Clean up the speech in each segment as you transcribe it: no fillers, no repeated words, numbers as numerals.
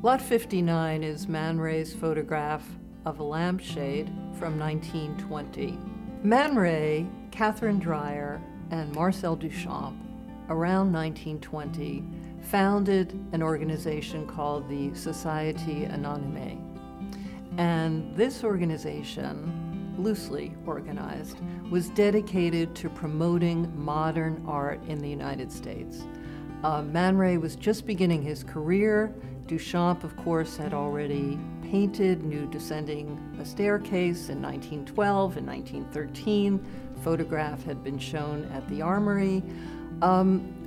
Lot 59 is Man Ray's photograph of a lampshade from 1920. Man Ray, Catherine Dreyer, and Marcel Duchamp, around 1920, founded an organization called the Société Anonyme. And this organization, loosely organized, was dedicated to promoting modern art in the United States. Man Ray was just beginning his career. Duchamp, of course, had already painted Nude Descending a Staircase in 1912 and 1913. Photograph had been shown at the Armory.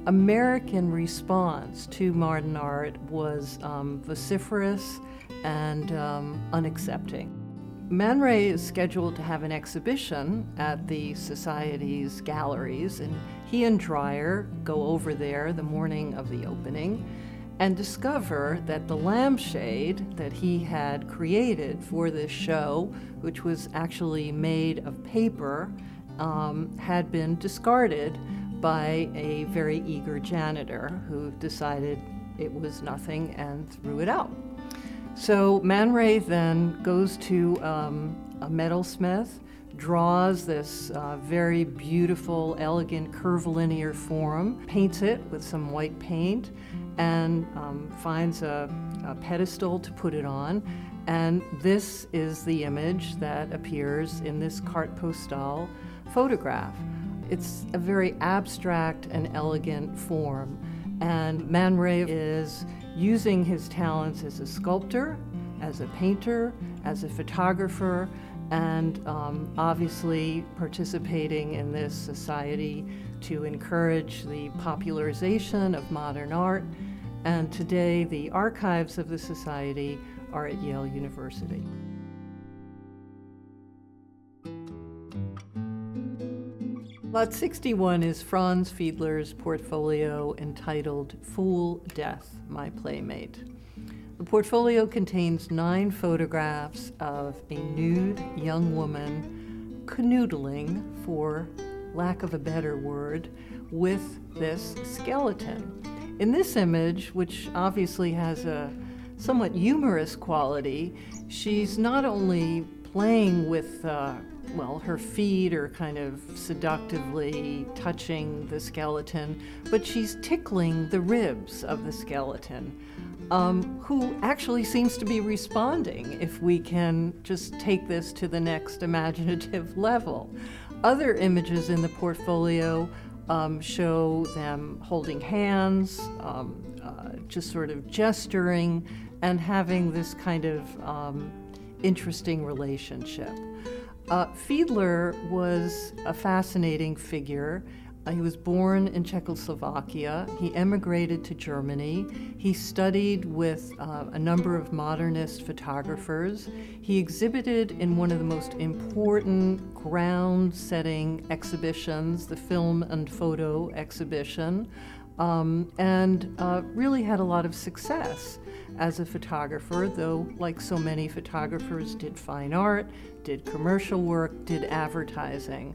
American response to modern art was vociferous and unaccepting. Man Ray is scheduled to have an exhibition at the Society's galleries, and he and Dreyer go over there the morning of the opening and discover that the lampshade that he had created for this show, which was actually made of paper, had been discarded by a very eager janitor who decided it was nothing and threw it out. So Man Ray then goes to a metalsmith, draws this very beautiful, elegant, curvilinear form, paints it with some white paint, and finds a pedestal to put it on. And this is the image that appears in this carte postale photograph. It's a very abstract and elegant form. And Man Ray is using his talents as a sculptor, as a painter, as a photographer, and obviously participating in this society to encourage the popularization of modern art. And today, the archives of the society are at Yale University. Lot 61 is Franz Fiedler's portfolio entitled Fool Death, My Playmate. The portfolio contains 9 photographs of a nude young woman canoodling, for lack of a better word, with this skeleton. In this image, which obviously has a somewhat humorous quality, she's not only playing with well, her feet are kind of seductively touching the skeleton, but she's tickling the ribs of the skeleton, who actually seems to be responding, if we can just take this to the next imaginative level. Other images in the portfolio show them holding hands, just sort of gesturing, and having this kind of interesting relationship. Fiedler was a fascinating figure. He was born in Czechoslovakia. He emigrated to Germany. He studied with a number of modernist photographers. He exhibited in one of the most important ground-setting exhibitions, the Film and Photo Exhibition, and really had a lot of success as a photographer, though, like so many photographers, did fine art, did commercial work, did advertising.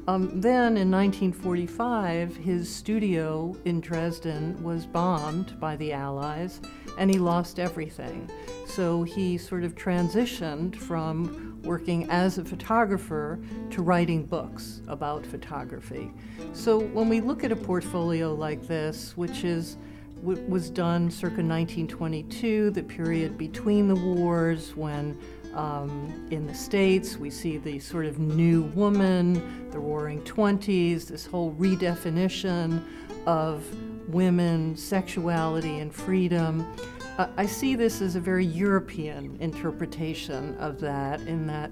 Then in 1945, his studio in Dresden was bombed by the Allies, and he lost everything. So he sort of transitioned from working as a photographer to writing books about photography. So when we look at a portfolio like this, which was done circa 1922, the period between the wars, when in the States we see the sort of new woman, the roaring 20s, this whole redefinition of women, sexuality, and freedom. I see this as a very European interpretation of that, in that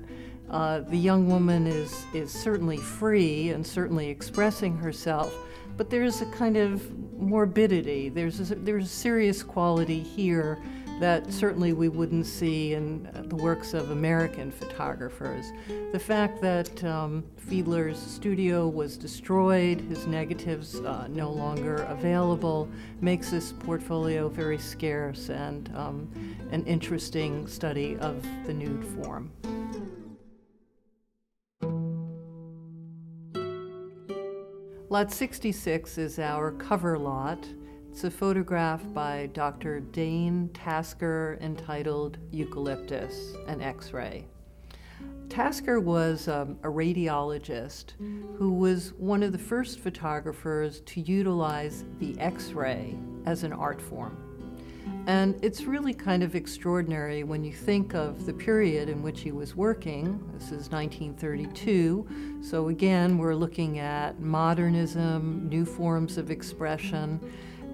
the young woman is certainly free and certainly expressing herself, but there's a kind of morbidity, there's a serious quality here that certainly we wouldn't see in the works of American photographers. The fact that Fiedler's studio was destroyed, his negatives no longer available, makes this portfolio very scarce and an interesting study of the nude form. Lot 66 is our cover lot. It's a photograph by Dr. Dane Tasker entitled Eucalyptus, an X-ray. Tasker was a radiologist who was one of the first photographers to utilize the X-ray as an art form. And it's really kind of extraordinary when you think of the period in which he was working. This is 1932, so again, we're looking at modernism, new forms of expression,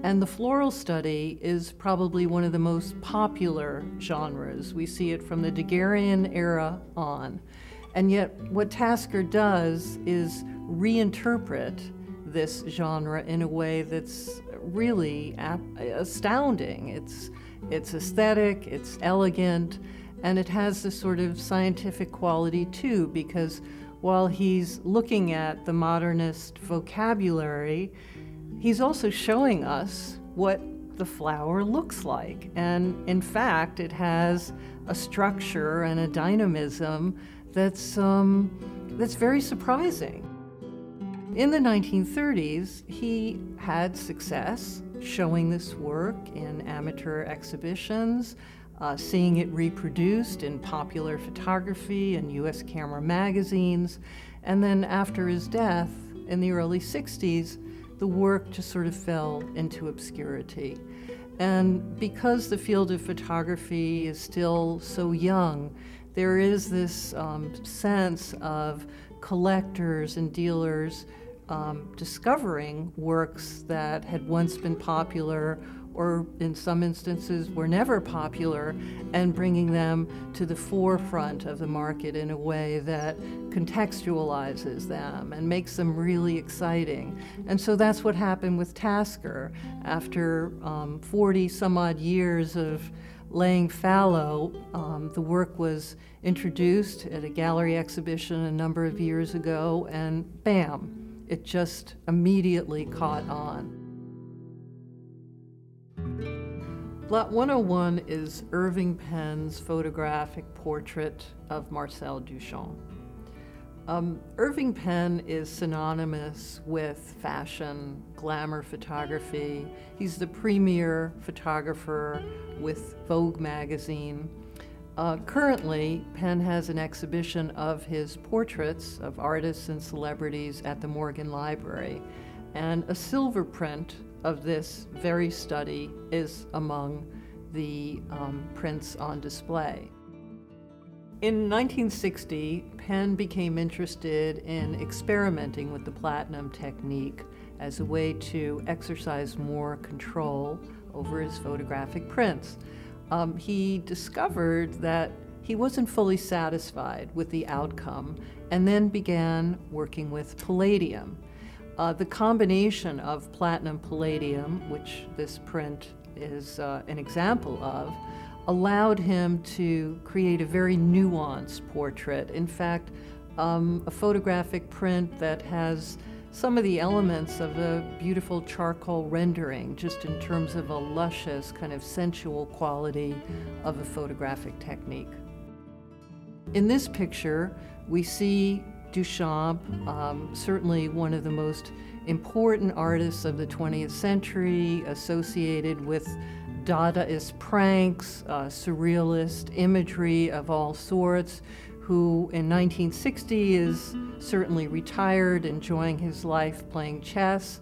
and the floral study is probably one of the most popular genres. We see it from the Daguerrean era on. And yet what Tasker does is reinterpret this genre in a way that's really astounding. It's aesthetic, it's elegant, and it has this sort of scientific quality too, because while he's looking at the modernist vocabulary, he's also showing us what the flower looks like. And in fact, it has a structure and a dynamism that's very surprising. In the 1930s, he had success showing this work in amateur exhibitions, seeing it reproduced in popular photography and U.S. camera magazines. And then after his death in the early 60s, the work just sort of fell into obscurity. And because the field of photography is still so young, there is this sense of collectors and dealers discovering works that had once been popular or in some instances were never popular, and bringing them to the forefront of the market in a way that contextualizes them and makes them really exciting. And so that's what happened with Tasker. After 40 some odd years of laying fallow, the work was introduced at a gallery exhibition a number of years ago, and bam, it just immediately caught on. Lot 101 is Irving Penn's photographic portrait of Marcel Duchamp. Irving Penn is synonymous with fashion, glamour photography. He's the premier photographer with Vogue magazine. Currently, Penn has an exhibition of his portraits of artists and celebrities at the Morgan Library, and a silver print of this very study is among the prints on display. In 1960, Penn became interested in experimenting with the platinum technique as a way to exercise more control over his photographic prints. He discovered that he wasn't fully satisfied with the outcome and then began working with palladium. The combination of platinum palladium, which this print is an example of, allowed him to create a very nuanced portrait. In fact, a photographic print that has some of the elements of a beautiful charcoal rendering, just in terms of a luscious, kind of sensual quality of a photographic technique. In this picture, we see Duchamp, certainly one of the most important artists of the 20th century, associated with Dadaist pranks, surrealist imagery of all sorts, who in 1960 is certainly retired, enjoying his life playing chess,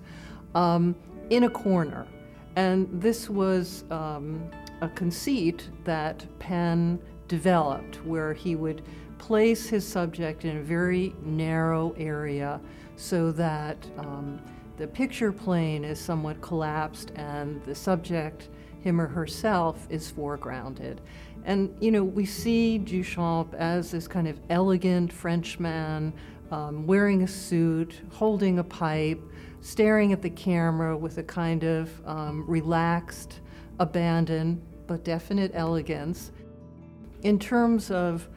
in a corner. And this was a conceit that Penn developed, where he would place his subject in a very narrow area so that the picture plane is somewhat collapsed and the subject, him or herself, is foregrounded. And, you know, we see Duchamp as this kind of elegant Frenchman, wearing a suit, holding a pipe, staring at the camera with a kind of relaxed abandon, but definite elegance. In terms of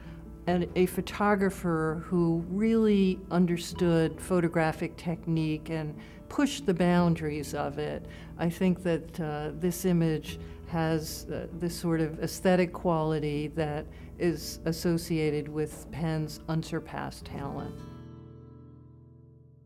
a photographer who really understood photographic technique and pushed the boundaries of it, I think that this image has this sort of aesthetic quality that is associated with Penn's unsurpassed talent.